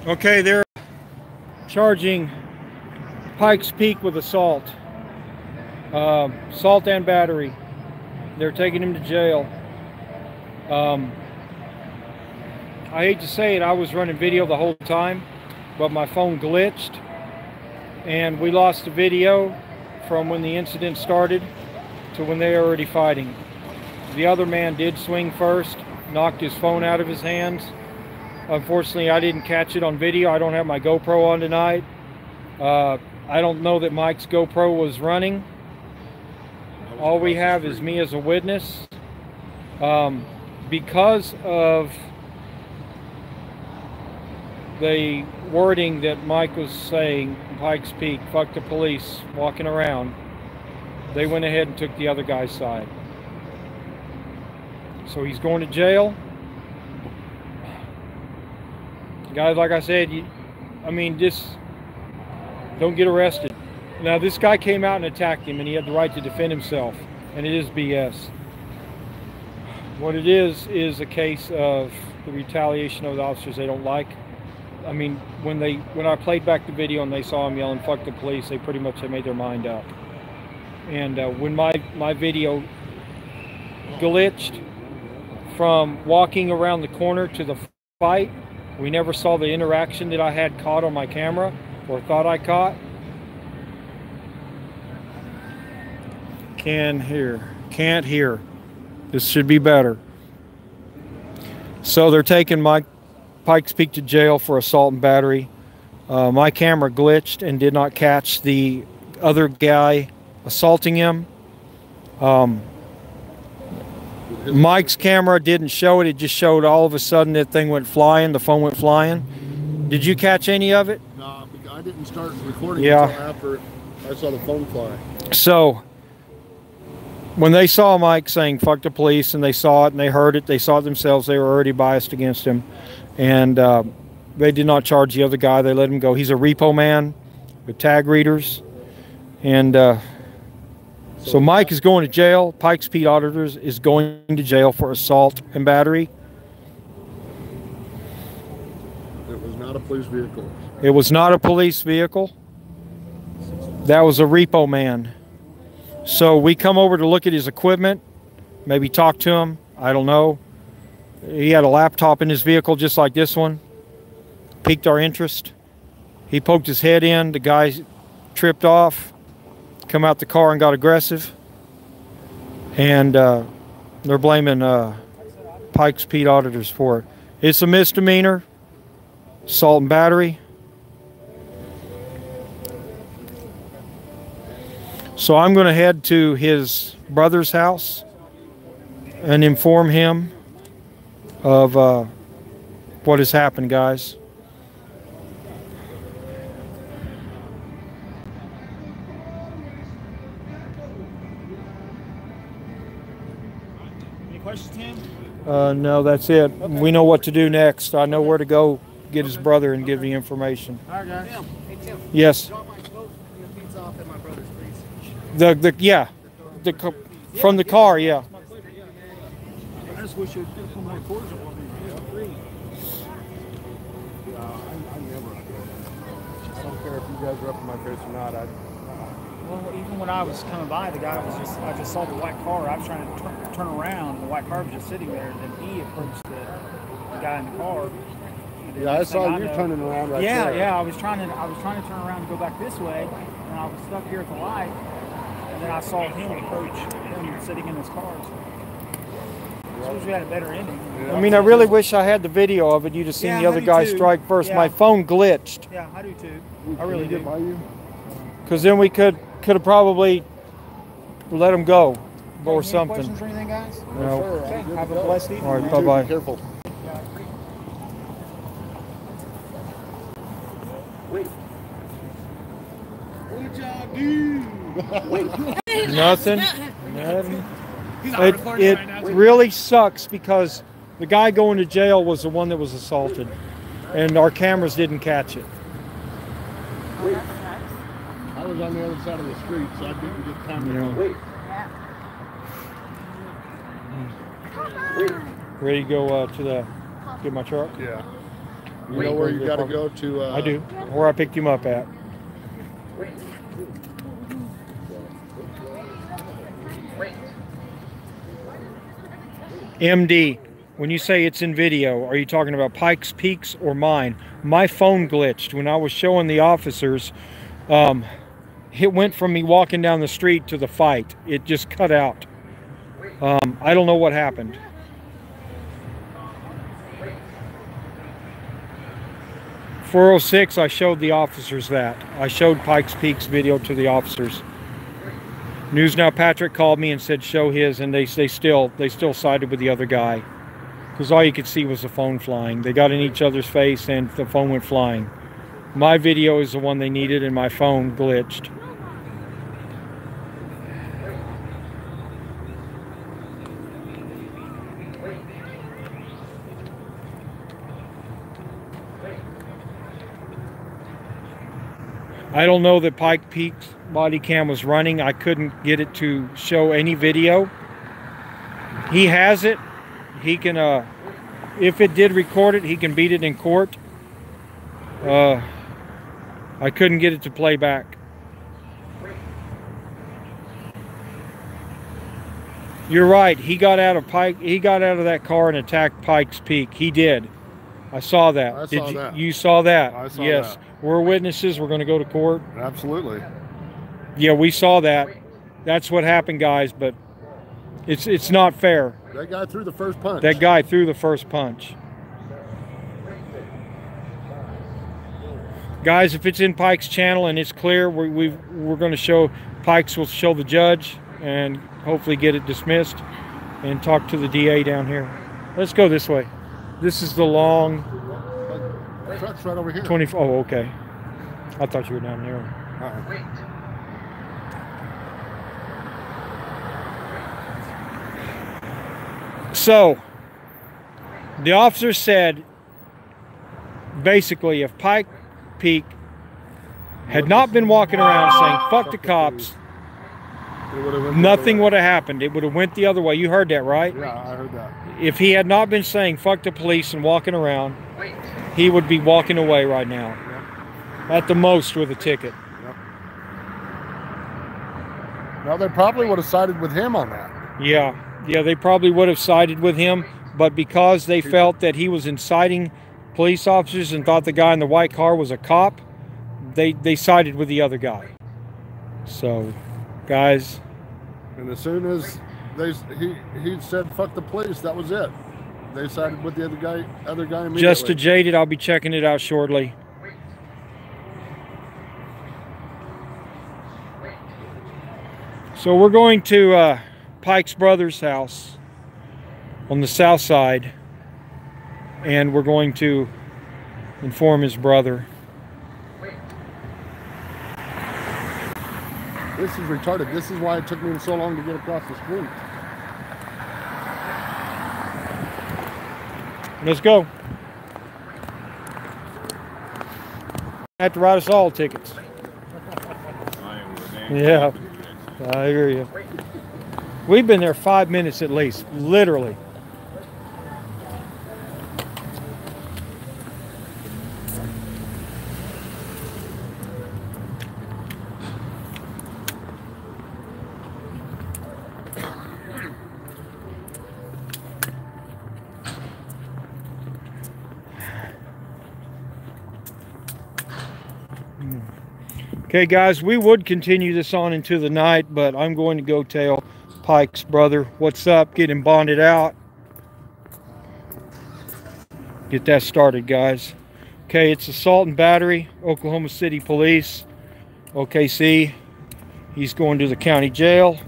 Okay, they're charging Pikes Peak with assault. Assault and battery. They're taking him to jail. I hate to say it, I was running video the whole time, but my phone glitched and we lost the video from when the incident started to when they were already fighting. The other man did swing first, knocked his phone out of his hands. Unfortunately, I didn't catch it on video. I don't have my GoPro on tonight. I don't know that Mike's GoPro was running. All we have is me as a witness. Because of the wording that Mike was saying, Pikes Peak, fuck the police, walking around, they went ahead and took the other guy's side. So he's going to jail. Guys, like I said, just don't get arrested. Now, this guy came out and attacked him, and he had the right to defend himself, and it is BS. What it is a case of the retaliation of the officers they don't like. I mean, when I played back the video and they saw him yelling, fuck the police, they pretty much had made their mind up. And when my video glitched from walking around the corner to the fight, we never saw the interaction that I had caught on my camera, or thought I caught. Can't hear. This should be better. So they're taking Pikes Peak to jail for assault and battery. My camera glitched and did not catch the other guy assaulting him. Mike's camera didn't show it. It just showed all of a sudden that thing went flying. The phone went flying. Did you catch any of it? No, I didn't start recording until after I saw the phone fly. So when they saw Mike saying fuck the police, and they saw it and they heard it, they saw it themselves, they were already biased against him. And they did not charge the other guy. They let him go. He's a repo man with tag readers. And so Mike is going to jail. Pikes Peak Auditors is going to jail for assault and battery. It was not a police vehicle. It was not a police vehicle. That was a repo man. So we come over to look at his equipment, maybe talk to him. I don't know. He had a laptop in his vehicle just like this one. Piqued our interest. He poked his head in. The guy tripped off, come out the car and got aggressive. And they're blaming Pikes Peak Auditors for it. It's a misdemeanor, assault and battery. So I'm going to head to his brother's house and inform him of what has happened, guys. Any questions, Tim? No, that's it. Okay. We know what to do next. I know where to go get his brother and give the information. All right, guys. Hey, Tim. Yes. From the car, yeah. I just wish you'd put more cords on me. I don't care if you guys are up in my face or not. Well, even when I was coming by, the guy was I just saw the white car. I was trying to turn around, and the white car was just sitting there. And then he approached the guy in the car. Yeah, I saw you turning around right there. Yeah. I was trying to turn around and go back this way, and I was stuck here at the light. And then I saw him approach him sitting in his car. I suppose we had a better ending. I mean, I really wish I had the video of it. You'd have seen the other guy strike first. Yeah. My phone glitched. Yeah, I do too. I really do. Because then we could have probably let him go or something. Any questions or anything, guys? No. Okay. Have a blessed evening. All right, bye-bye. Be careful. Wait. What y'all do? Nothing. It really sucks because the guy going to jail was the one that was assaulted, and our cameras didn't catch it. Wait. I was on the other side of the street, so I didn't get camera. Wait. Ready to go get my truck? Yeah. You know where you got to go to? I do. Where I picked him up at. MD, when you say it's in video, are you talking about Pikes Peak's or mine? My phone glitched when I was showing the officers. It went from me walking down the street to the fight. It just cut out. I don't know what happened. .406, I showed the officers that. I showed Pikes Peak's video to the officers. News Now Patrick called me and said show his, and they still sided with the other guy. Because all you could see was the phone flying. They got in each other's face and the phone went flying. My video is the one they needed and my phone glitched. I don't know that Pike Peak's body cam was running. I couldn't get it to show any video. He has it. He can, if it did record it, he can beat it in court. I couldn't get it to play back. You're right. He got out of that car and attacked Pikes Peak. He did. I saw that. I saw that. You saw that? I saw yes. that. We're witnesses. We're going to go to court. Absolutely. Yeah, we saw that. That's what happened, guys, but it's not fair. That guy threw the first punch. That guy threw the first punch. Guys, if it's in Pike's channel and it's clear, we're going to show, Pike's will show the judge and hopefully get it dismissed and talk to the DA down here. Let's go this way. This is the long... Truck's right over here. 24. Oh, okay. I thought you were down there. So, the officer said, basically, if Pike Peak had not been walking around saying, fuck the cops, nothing would have happened. It would have went the other way. You heard that, right? Yeah, I heard that. If he had not been saying, fuck the police and walking around, he would be walking away right now. Yep. At the most with a ticket. Yep. Now, they probably would have sided with him on that. Yeah. Yeah, they probably would have sided with him, but because they felt that he was inciting police officers and thought the guy in the white car was a cop, they sided with the other guy. So, guys. And as soon as he said fuck the police, that was it. They sided with the other guy immediately. Just to Jaded, I'll be checking it out shortly. So we're going to Pike's brother's house on the south side, and we're going to inform his brother. This is retarded. This is why it took me so long to get across the street. Let's go. Have to write us all tickets. Yeah, I hear you. We've been there 5 minutes at least, literally. Okay, guys, we would continue this on into the night, but I'm going to go tell Pike's brother what's up, get him bonded out. Get that started, guys. Okay, it's assault and battery, Oklahoma City Police, OKC. He's going to the county jail.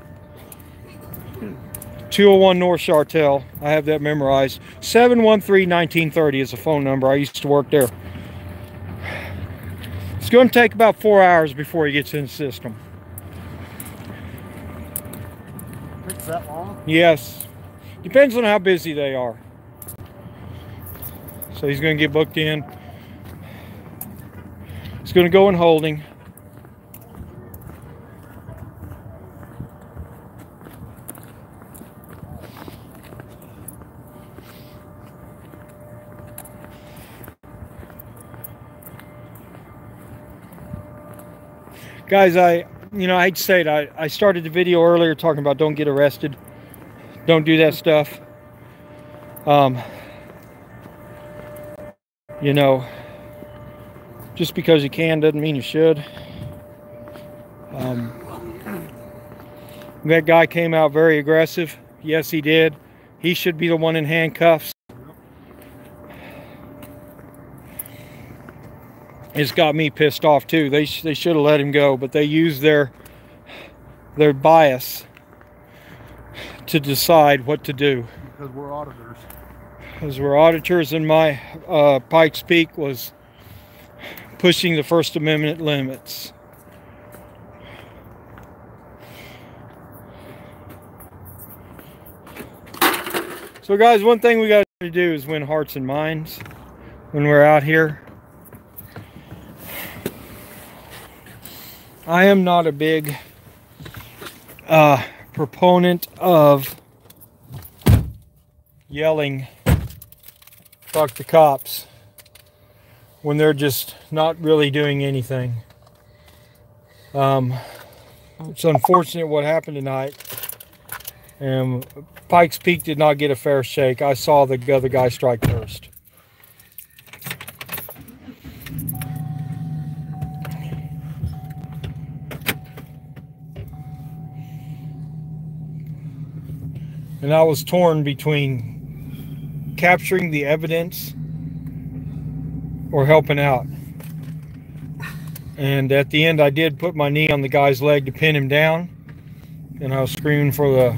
201 North Chartel. I have that memorized. 713-1930 is the phone number. I used to work there. It's going to take about 4 hours before he gets in the system. Takes that long? Yes. Depends on how busy they are. So he's going to get booked in. He's going to go in holding. Guys, I hate to say it, I started the video earlier talking about don't get arrested. Don't do that stuff. You know, just because you can doesn't mean you should. That guy came out very aggressive. Yes, he did. He should be the one in handcuffs. It's got me pissed off too. They should have let him go, but they used their bias to decide what to do. Because we're auditors. Because we're auditors, and my Pikes Peak was pushing the First Amendment limits. So guys, one thing we got to do is win hearts and minds when we're out here. I am not a big proponent of yelling fuck the cops when they're just not really doing anything. It's unfortunate what happened tonight. Pikes Peak did not get a fair shake. I saw the other guy strike first. And I was torn between capturing the evidence or helping out. And at the end, I did put my knee on the guy's leg to pin him down. And I was screaming for the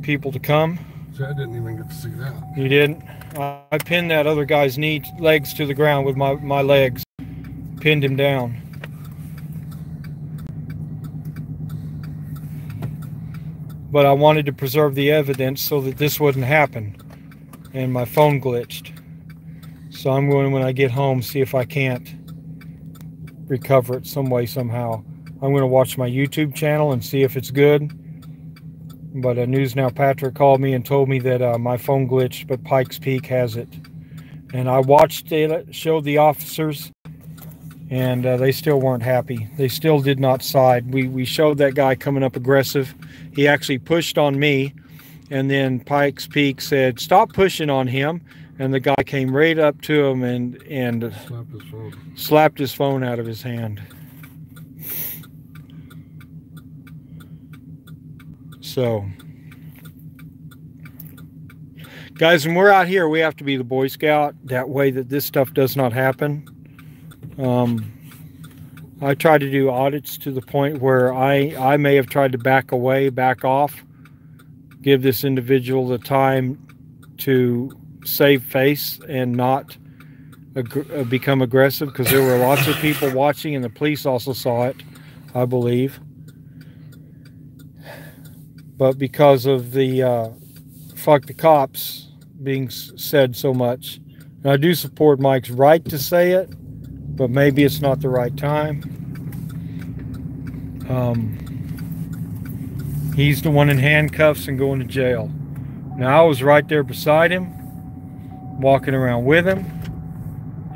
people to come. So I didn't even get to see that. You didn't? I pinned that other guy's legs to the ground with my legs. Pinned him down. But I wanted to preserve the evidence so that this wouldn't happen. And my phone glitched. So I'm going, when I get home, see if I can't recover it some way, somehow. I'm going to watch my YouTube channel and see if it's good. But News Now Patrick called me and told me that my phone glitched, but Pikes Peak has it. And I watched it, showed the officers, and they still weren't happy. They still did not side. We showed that guy coming up aggressive. He actually pushed on me, and then Pikes Peak said, stop pushing on him. And the guy came right up to him and slapped his phone out of his hand. So, guys, when we're out here, we have to be the Boy Scout. That way that this stuff does not happen. I try to do audits to the point where I may have tried to back away, back off, give this individual the time to save face and not become aggressive, because there were lots of people watching, and the police also saw it, I believe. But because of the fuck the cops being said so much, and I do support Mike's right to say it, but maybe it's not the right time. He's the one in handcuffs and going to jail. Now, I was right there beside him, walking around with him,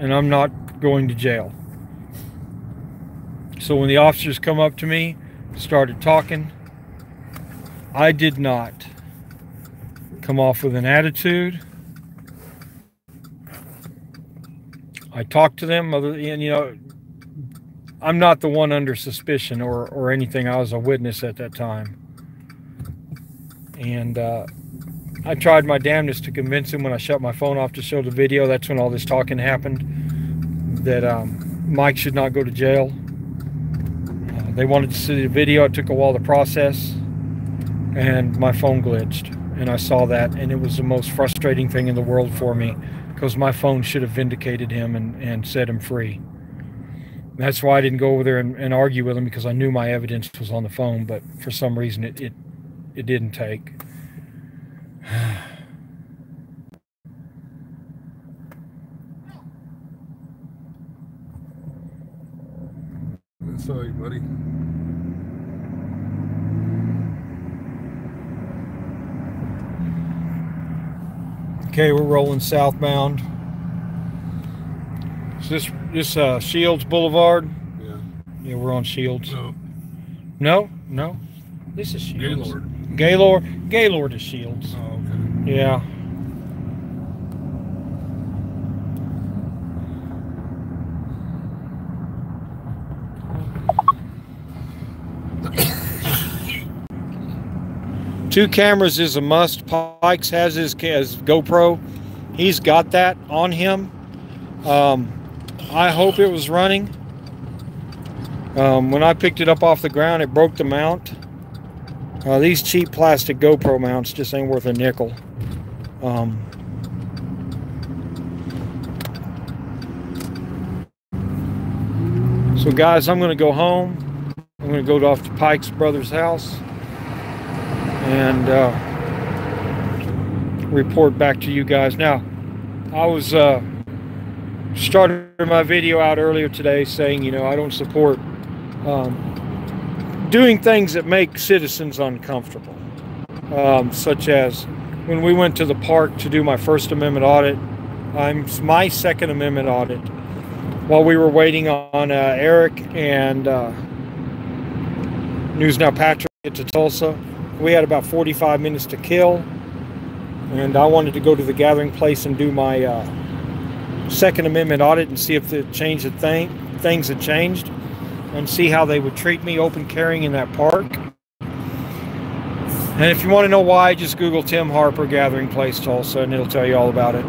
and I'm not going to jail. So when the officers come up to me, started talking, I did not come off with an attitude. I talked to them, and you know, I'm not the one under suspicion or anything. I was a witness at that time. And I tried my damnedest to convince him when I shut my phone off to show the video. That's when all this talking happened, that Mike should not go to jail. They wanted to see the video. It took a while to process, and my phone glitched, and I saw that, and it was the most frustrating thing in the world for me, because my phone should have vindicated him and set him free. That's why I didn't go over there and argue with him, because I knew my evidence was on the phone, but for some reason it didn't take. Sorry, buddy. Okay, we're rolling southbound. Is this Shields Boulevard? Yeah. Yeah, we're on Shields. No. No, no. This is Shields. Gaylord. Gaylord is Shields. Oh, okay. Yeah. Two cameras is a must. Pikes has his GoPro. He's got that on him. I hope it was running. When I picked it up off the ground, it broke the mount. These cheap plastic GoPro mounts just ain't worth a nickel. So guys, I'm going to go home. I'm going to go off to Pike's brother's house and report back to you guys. Now, I was started my video out earlier today saying, you know, I don't support doing things that make citizens uncomfortable, such as when we went to the park to do my First Amendment audit, my Second Amendment audit, while we were waiting on Eric and News Now Patrick to get to Tulsa. We had about 45 minutes to kill, and I wanted to go to the gathering place and do my Second Amendment audit and see if the things had changed, and see how they would treat me open carrying in that park. And if you want to know why, just Google Tim Harper Gathering Place Tulsa and it'll tell you all about it.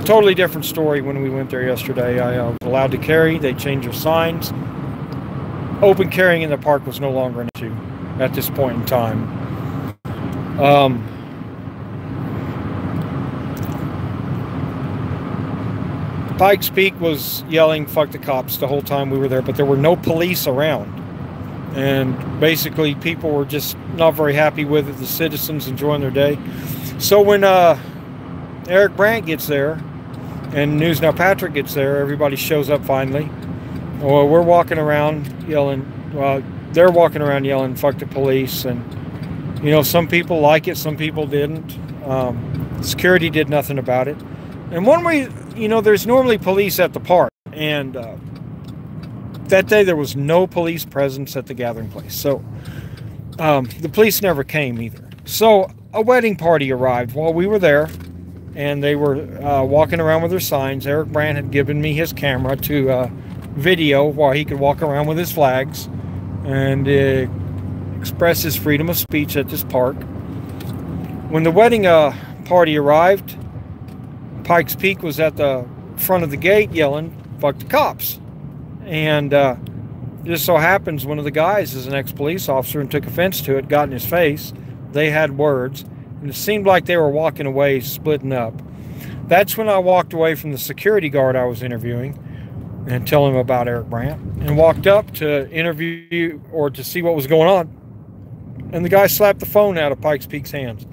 Totally different story when we went there yesterday. I was allowed to carry. They changed their signs. Open carrying in the park was no longer an issue at this point in time. Pikes Peak was yelling "fuck the cops" the whole time we were there, but there were no police around, and basically people were just not very happy with it. The citizens enjoying their day. So when Eric Brandt gets there and News Now Patrick gets there, everybody shows up finally. Well, we're walking around yelling, well, they're walking around yelling "fuck the police," and you know, some people like it, some people didn't. Security did nothing about it. And one way, you know, there's normally police at the park, and that day there was no police presence at the gathering place. So the police never came either. So a wedding party arrived while we were there, and they were walking around with their signs. Eric Brandt had given me his camera to video while he could walk around with his flags and express his freedom of speech at this park. When the wedding party arrived, Pikes Peak was at the front of the gate yelling "fuck the cops," and just so happens one of the guys is an ex-police officer and took offense to it, got in his face. They had words, and it seemed like they were walking away, splitting up. That's when I walked away from the security guard I was interviewing and tell him about Eric Brandt, and walked up to interview or to see what was going on, and the guy slapped the phone out of Pikes Peak's hands,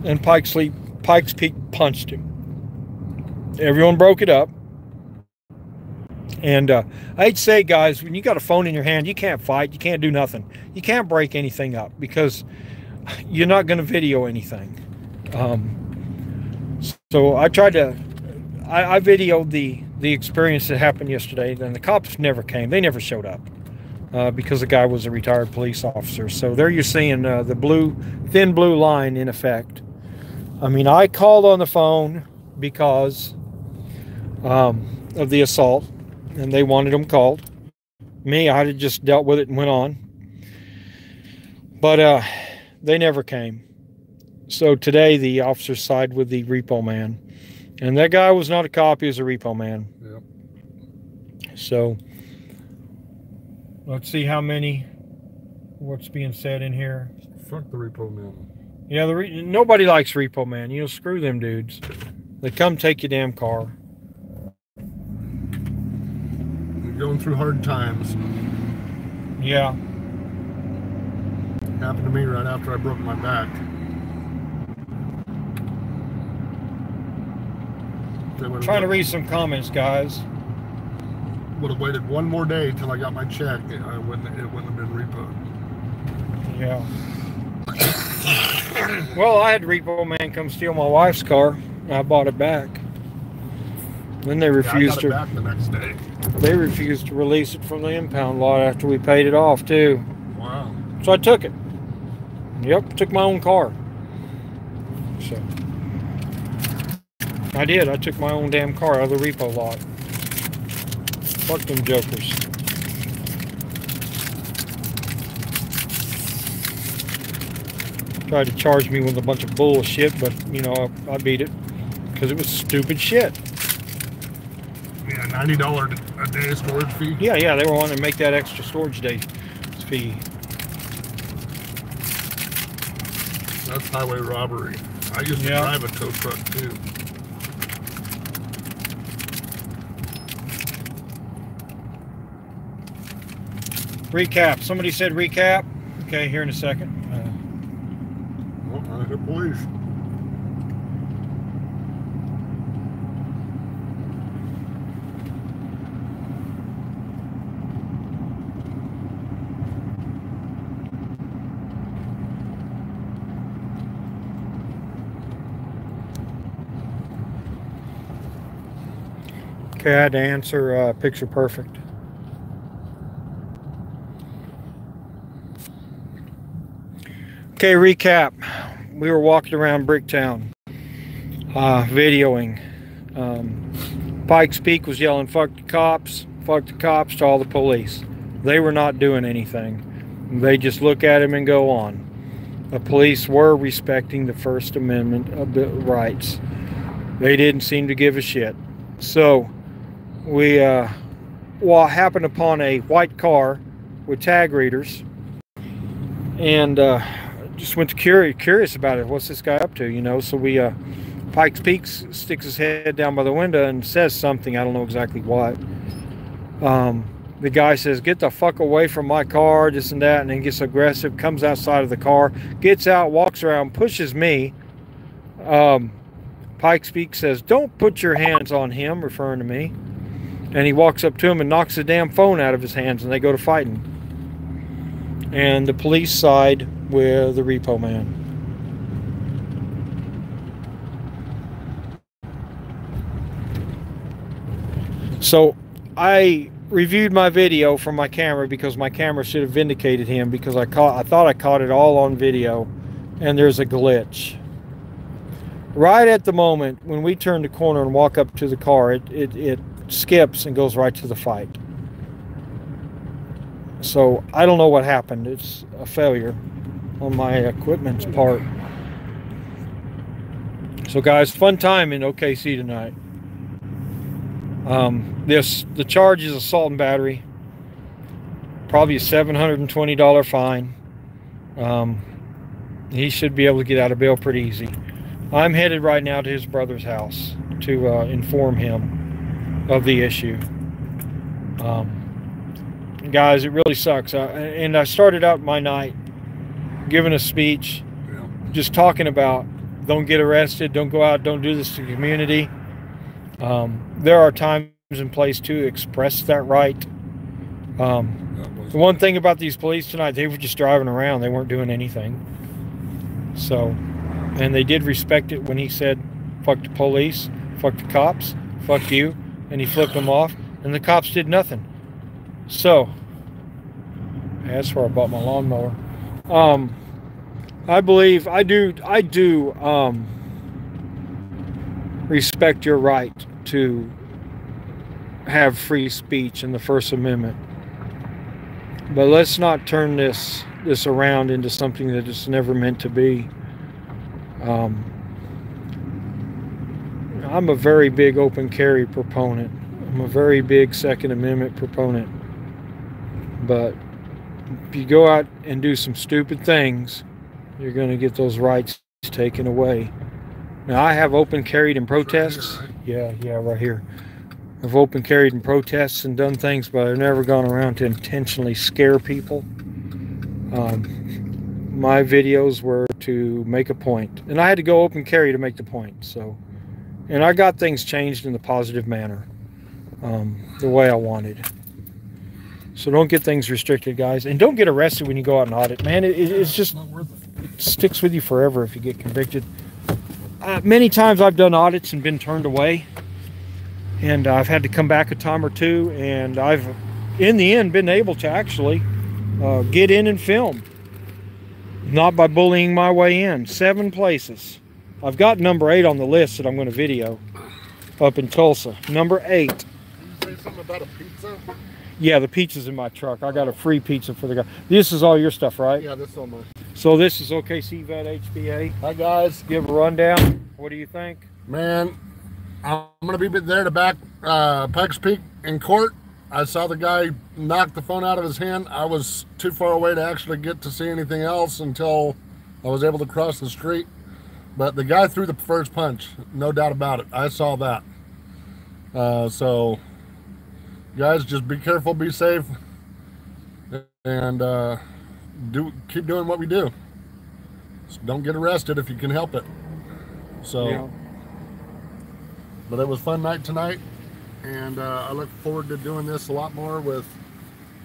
and Pikes Peak punched him. Everyone broke it up. And I'd say, guys, when you got a phone in your hand, you can't fight, you can't do nothing, you can't break anything up, because you're not going to video anything. So I tried to, I videoed the experience that happened yesterday. Then the cops never came, they never showed up, because the guy was a retired police officer. So there you're seeing the thin blue line in effect. I mean, I called on the phone because of the assault, and they wanted them called. Me, I had just dealt with it and went on. But they never came. So today the officers sided with the repo man. And that guy was not a cop, he was a repo man. Yep. So let's see what's being said in here. Fuck the repo man. Yeah, nobody likes repo man. You know, screw them dudes. They come take your damn car. You're going through hard times. Yeah. Happened to me right after I broke my back. Trying to read some comments, guys. Would have waited one more day till I got my check. It wouldn't have been repoed. Yeah. Well, I had repo man come steal my wife's car. I bought it back. Then they refused to. I got it back the next day. They refused to release it from the impound lot after we paid it off too. Wow. So I took it. Yep, took my own car. So I did. I took my own damn car out of the repo lot. Fuck them jokers. Tried to charge me with a bunch of bullshit, but you know, I beat it because it was stupid shit. Yeah, $90 a day storage fee. Yeah, they were wanting to make that extra storage day fee. That's highway robbery. I used to drive a tow truck too. Recap. Somebody said recap. Okay, here in a second. I hit police. Okay, I had to answer picture perfect. Okay, recap. We were walking around Bricktown, videoing. Pikes Peak was yelling, fuck the cops to all the police. They were not doing anything. They just look at him and go on. The police were respecting the First Amendment of the rights. They didn't seem to give a shit. So, we happened upon a white car with tag readers, and just went to curious about it. What's this guy up to, you know? So we Pikes Peak sticks his head down by the window and says something. I don't know exactly what. The guy says, get the fuck away from my car, this and that, and then gets aggressive, comes outside of the car, gets out, walks around, pushes me. Pikes Peak says, don't put your hands on him, referring to me. And he walks up to him and knocks the damn phone out of his hands, and they go to fighting. And the police side with the repo man. So I reviewed my video from my camera because my camera should have vindicated him, because I thought I caught it all on video, and there's a glitch. Right at the moment when we turn the corner and walk up to the car, it skips and goes right to the fight. So I don't know what happened. It's a failure on my equipment's part. So guys, fun time in OKC tonight. The charge is assault and battery. Probably a $720 fine. He should be able to get out of bail pretty easy. I'm headed right now to his brother's house to inform him of the issue. Guys, it really sucks. And I started out my night giving a speech, just talking about don't get arrested, don't go out, don't do this to the community. There are times and place to express that right. The one thing about these police tonight, they were just driving around. They weren't doing anything. So, and they did respect it when he said, fuck the police, fuck the cops, fuck you, and he flipped them off, and the cops did nothing. So, that's where I bought my lawnmower. I believe, I do respect your right to have free speech in the First Amendment. But let's not turn this around into something that it's never meant to be. I'm a very big open carry proponent. I'm a very big Second Amendment proponent. But if you go out and do some stupid things, you're going to get those rights taken away. Now, I have open carried in protests. Right here, right? Yeah, right here. I've open carried in protests and done things, but I've never gone around to intentionally scare people. My videos were to make a point, and I had to go open carry to make the point. So, and I got things changed in the positive manner, the way I wanted. So don't get things restricted, guys, and don't get arrested when you go out and audit. Man, it's just, it sticks with you forever if you get convicted. Many times I've done audits and been turned away, And I've had to come back a time or two, and I've, in the end, been able to actually get in and film. Not by bullying my way in. 7 places. I've got number 8 on the list that I'm going to video up in Tulsa. Number 8. Did you say something about a pizza? Yeah, the pizza's in my truck. I got a free pizza for the guy. This is all your stuff, right? Yeah, this is all mine. So this is OKC Vet HBA. Hi, guys. Give a rundown. What do you think? Man, I'm going to be there to back Pikes Peak in court. I saw the guy knock the phone out of his hand. I was too far away to actually get to see anything else until I was able to cross the street. But the guy threw the first punch, no doubt about it. I saw that. So, guys, just be careful, be safe, and keep doing what we do. Just don't get arrested if you can help it. So, yeah. But it was a fun night tonight. And I look forward to doing this a lot more with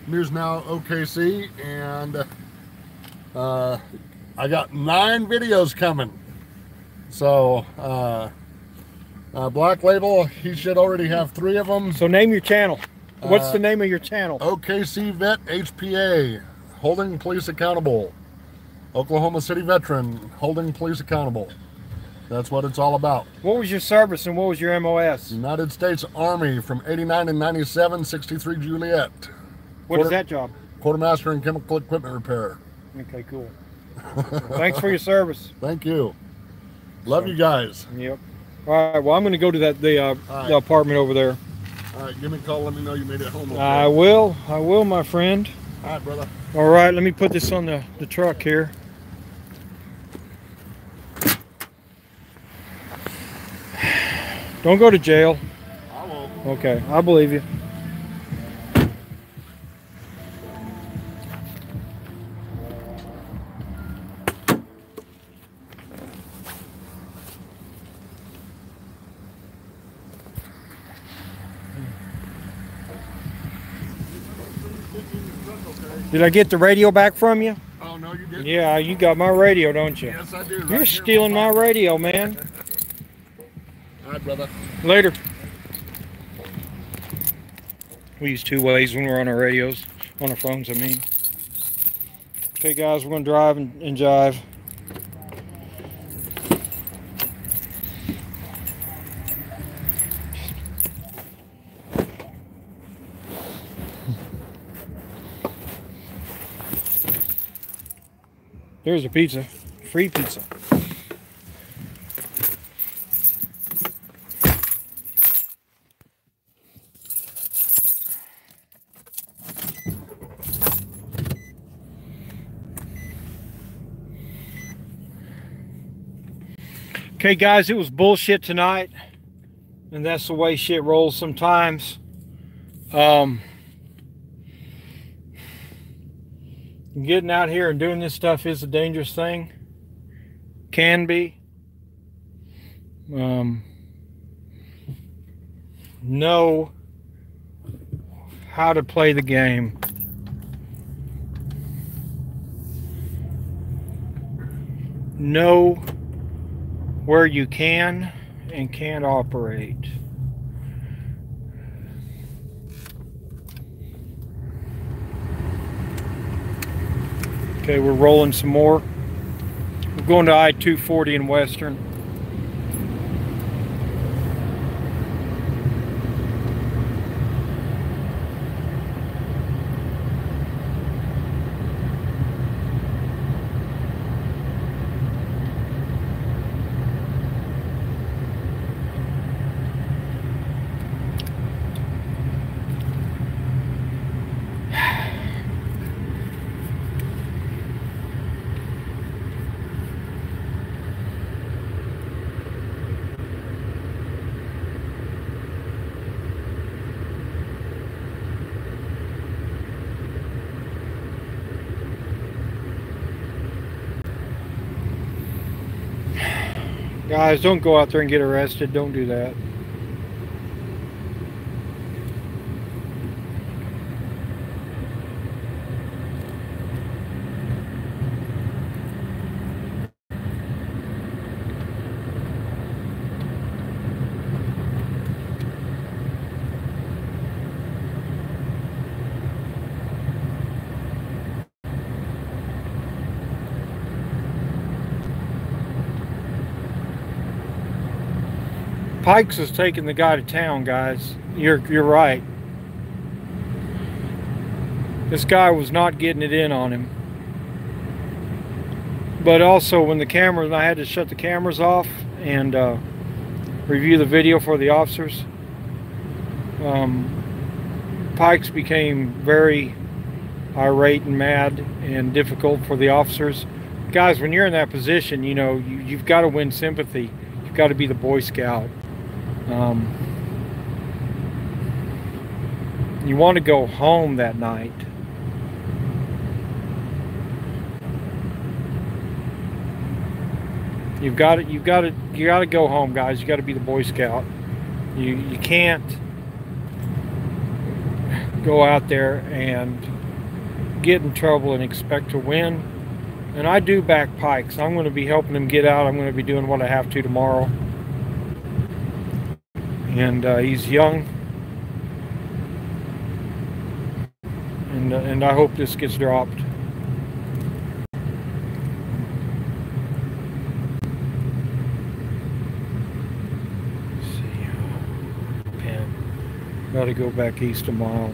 News Now OKC. And I got 9 videos coming. So Black Label, he should already have 3 of them. So name your channel. What's the name of your channel? OKC Vet HPA, holding police accountable. Oklahoma City veteran, holding police accountable. That's what it's all about. What was your service and what was your MOS? United States Army from 89 and 97, 63 Juliet. What is that job? Quartermaster in chemical equipment repair. Okay, cool. Thanks for your service. Thank you. Love you guys. Yep. All right, well, I'm going to go to the apartment over there. All right, give me a call. Let me know you made it home. Okay? I will, my friend. All right, brother. All right, let me put this on the truck here. Don't go to jail. I won't. Okay, I believe you. Did I get the radio back from you? Oh, no, you didn't. Yeah, you got my radio, don't you? Yes, I do. You're stealing my radio, man. All right, brother. Later. We use 2 ways when we're on our radios, on our phones, I mean. Okay, guys, we're going to drive and jive. There's a pizza. Free pizza. Okay, guys, it was bullshit tonight, and that's the way shit rolls sometimes. Getting out here and doing this stuff is a dangerous thing. Can be. Know how to play the game. Know where you can and can't operate. Okay, we're rolling some more. We're going to I-240 in Western. Guys, don't go out there and get arrested. Don't do that. Pikes is taking the guy to town, guys. You're right. This guy was not getting it in on him. But also when the cameras, I had to shut the cameras off and review the video for the officers. Pikes became very irate and mad and difficult for the officers. Guys, when you're in that position, you know, you've got to win sympathy. You've got to be the Boy Scout. You want to go home that night. You got to go home, guys. You got to be the Boy Scout. You can't go out there and get in trouble and expect to win. And I do back Pikes. I'm going to be helping him get out. I'm going to be doing what I have to tomorrow. And he's young. And I hope this gets dropped. Got to go back east a mile.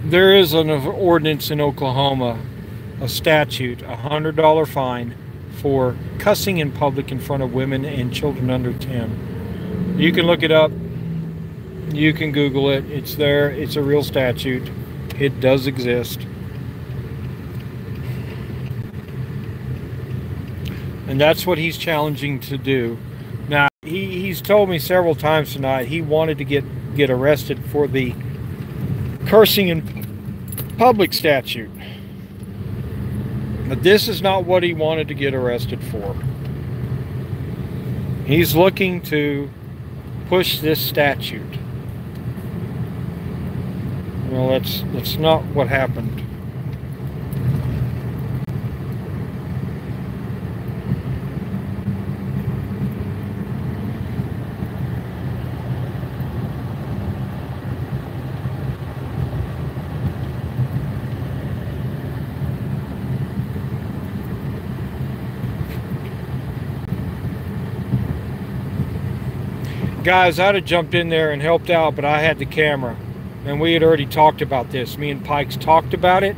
There is an ordinance in Oklahoma, a statute, a $100 fine for cussing in public in front of women and children under 10. You can look it up. You can Google it. It's there. It's a real statute. It does exist. And that's what he's challenging to do. Now, he's told me several times tonight he wanted to get arrested for the cursing in public statute. But this is not what he wanted to get arrested for. He's looking to push this statute. Well, that's not what happened. Guys, I'd have jumped in there and helped out, but I had the camera. And we had already talked about this. Me and Pikes talked about it.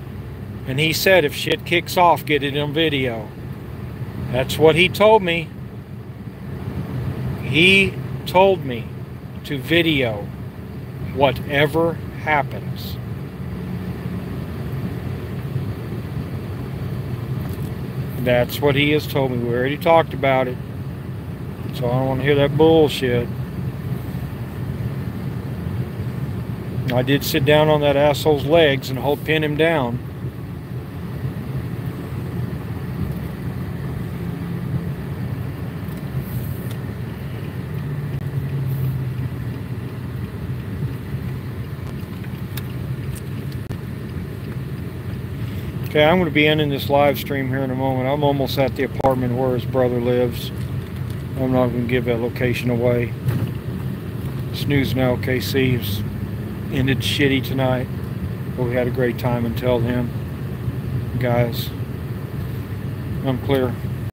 And he said, if shit kicks off, get it on video. That's what he told me. He told me to video whatever happens. That's what he has told me. We already talked about it. So I don't want to hear that bullshit. I did sit down on that asshole's legs and pin him down. Okay, I'm going to be ending this live stream here in a moment. I'm almost at the apartment where his brother lives. I'm not going to give that location away. Snooze Now KC's ended shitty tonight, but we had a great time until then. Guys, I'm clear.